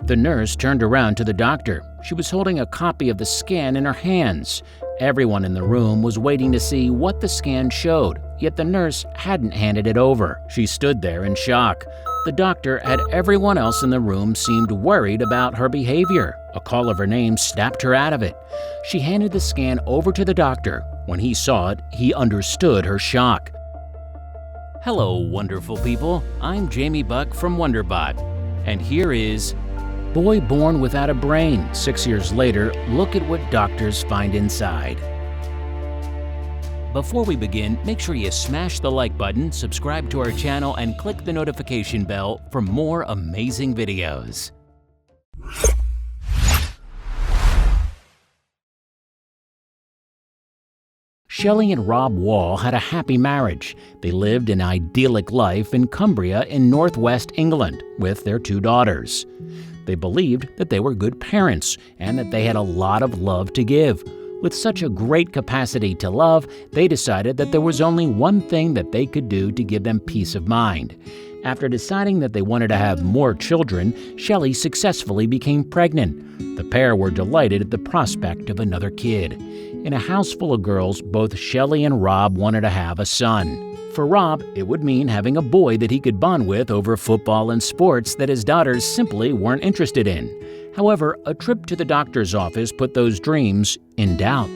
The nurse turned around to the doctor. She was holding a copy of the scan in her hands. Everyone in the room was waiting to see what the scan showed, yet the nurse hadn't handed it over. She stood there in shock. The doctor and everyone else in the room seemed worried about her behavior. A call of her name snapped her out of it. She handed the scan over to the doctor. When he saw it, he understood her shock. Hello, wonderful people. I'm Jamie Buck from WonderBot. And here is Boy Born Without a Brain. 6 years later, look at what doctors find inside. Before we begin, make sure you smash the like button, subscribe to our channel, and click the notification bell for more amazing videos. Shelley and Rob Wall had a happy marriage. They lived an idyllic life in Cumbria in northwest England with their 2 daughters. They believed that they were good parents and that they had a lot of love to give. With such a great capacity to love, they decided that there was only one thing that they could do to give them peace of mind. After deciding that they wanted to have more children, Shelley successfully became pregnant. The pair were delighted at the prospect of another kid. In a house full of girls, both Shelley and Rob wanted to have a son. For Rob, it would mean having a boy that he could bond with over football and sports that his daughters simply weren't interested in. However, a trip to the doctor's office put those dreams in doubt.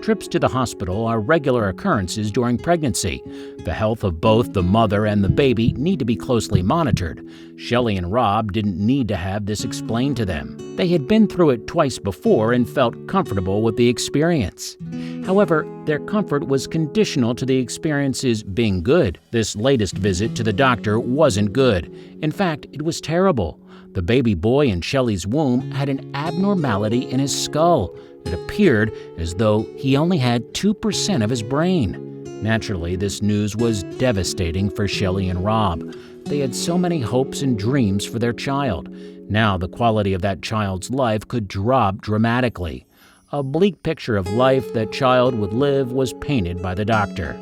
Trips to the hospital are regular occurrences during pregnancy. The health of both the mother and the baby need to be closely monitored. Shelley and Rob didn't need to have this explained to them. They had been through it twice before and felt comfortable with the experience. However, their comfort was conditional to the experiences being good. This latest visit to the doctor wasn't good. In fact, it was terrible. The baby boy in Shelley's womb had an abnormality in his skull. It appeared as though he only had 2% of his brain. Naturally, this news was devastating for Shelley and Rob. They had so many hopes and dreams for their child. Now the quality of that child's life could drop dramatically. A bleak picture of life that child would live was painted by the doctor.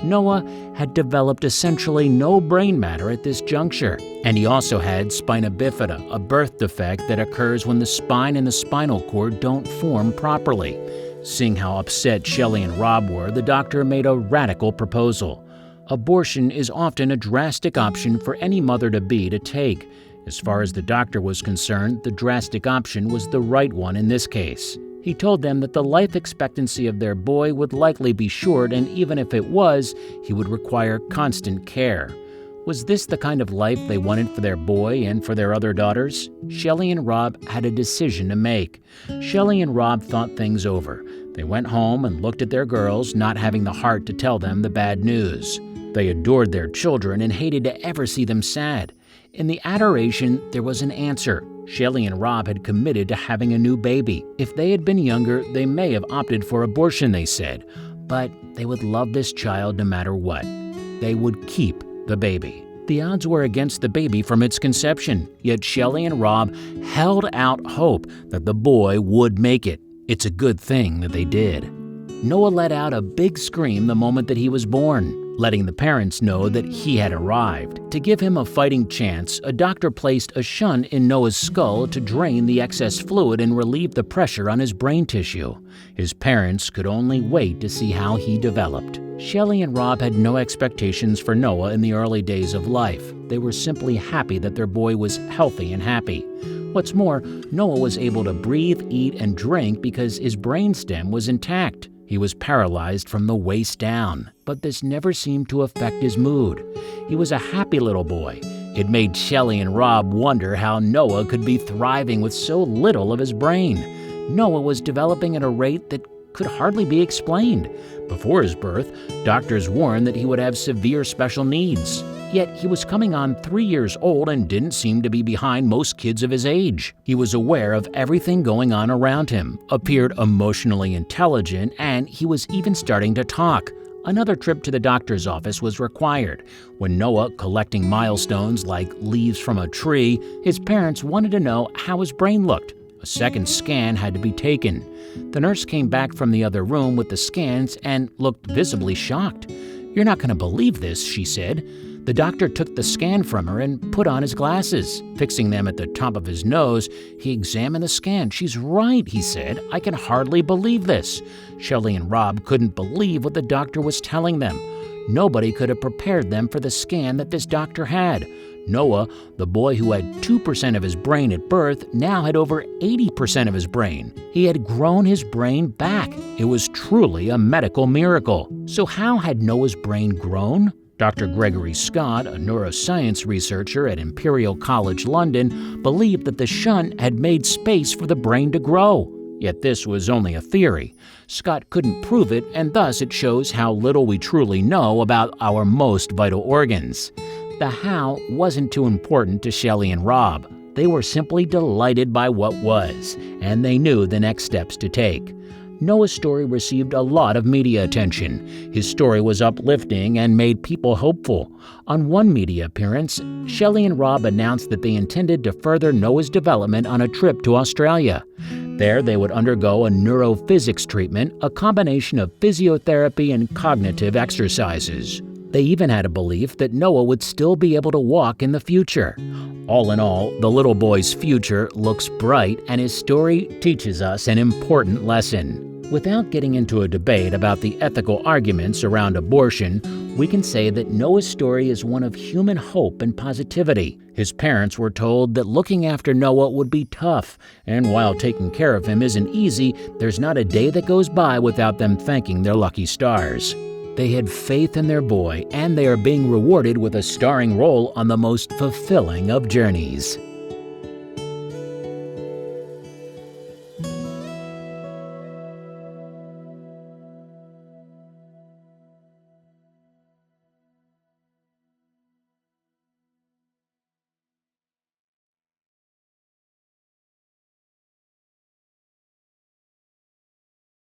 Noah had developed essentially no brain matter at this juncture, and he also had spina bifida, a birth defect that occurs when the spine and the spinal cord don't form properly. Seeing how upset Shelley and Rob were, the doctor made a radical proposal. Abortion is often a drastic option for any mother-to-be to take. As far as the doctor was concerned, the drastic option was the right one in this case. He told them that the life expectancy of their boy would likely be short, and even if it was, he would require constant care. Was this the kind of life they wanted for their boy and for their other daughters? Shelley and Rob had a decision to make. Shelley and Rob thought things over. They went home and looked at their girls, not having the heart to tell them the bad news. They adored their children and hated to ever see them sad. In the adoration, there was an answer. Shelley and Rob had committed to having a new baby. If they had been younger, they may have opted for abortion, they said. But they would love this child no matter what. They would keep the baby. The odds were against the baby from its conception, yet Shelley and Rob held out hope that the boy would make it. It's a good thing that they did. Noah let out a big scream the moment that he was born, letting the parents know that he had arrived. To give him a fighting chance, a doctor placed a shunt in Noah's skull to drain the excess fluid and relieve the pressure on his brain tissue. His parents could only wait to see how he developed. Shelley and Rob had no expectations for Noah in the early days of life. They were simply happy that their boy was healthy and happy. What's more, Noah was able to breathe, eat, and drink because his brainstem was intact. He was paralyzed from the waist down, but this never seemed to affect his mood. He was a happy little boy. It made Shelley and Rob wonder how Noah could be thriving with so little of his brain. Noah was developing at a rate that could hardly be explained. Before his birth, doctors warned that he would have severe special needs. Yet he was coming on 3 years old and didn't seem to be behind most kids of his age. He was aware of everything going on around him, appeared emotionally intelligent, and he was even starting to talk. Another trip to the doctor's office was required. When Noah, collecting milestones like leaves from a tree, his parents wanted to know how his brain looked. A second scan had to be taken. The nurse came back from the other room with the scans and looked visibly shocked. "You're not going to believe this," she said. The doctor took the scan from her and put on his glasses. Fixing them at the top of his nose, he examined the scan. "She's right," he said. "I can hardly believe this." Shelley and Rob couldn't believe what the doctor was telling them. Nobody could have prepared them for the scan that this doctor had. Noah, the boy who had 2% of his brain at birth, now had over 80% of his brain. He had grown his brain back. It was truly a medical miracle. So how had Noah's brain grown? Dr. Gregory Scott, a neuroscience researcher at Imperial College London, believed that the shunt had made space for the brain to grow. Yet this was only a theory. Scott couldn't prove it, and thus it shows how little we truly know about our most vital organs. The how wasn't too important to Shelley and Rob. They were simply delighted by what was, and they knew the next steps to take. Noah's story received a lot of media attention. His story was uplifting and made people hopeful. On one media appearance, Shelley and Rob announced that they intended to further Noah's development on a trip to Australia. There, they would undergo a neurophysics treatment, a combination of physiotherapy and cognitive exercises. They even had a belief that Noah would still be able to walk in the future. All in all, the little boy's future looks bright, and his story teaches us an important lesson. Without getting into a debate about the ethical arguments around abortion, we can say that Noah's story is one of human hope and positivity. His parents were told that looking after Noah would be tough, and while taking care of him isn't easy, there's not a day that goes by without them thanking their lucky stars. They had faith in their boy, and they are being rewarded with a starring role on the most fulfilling of journeys.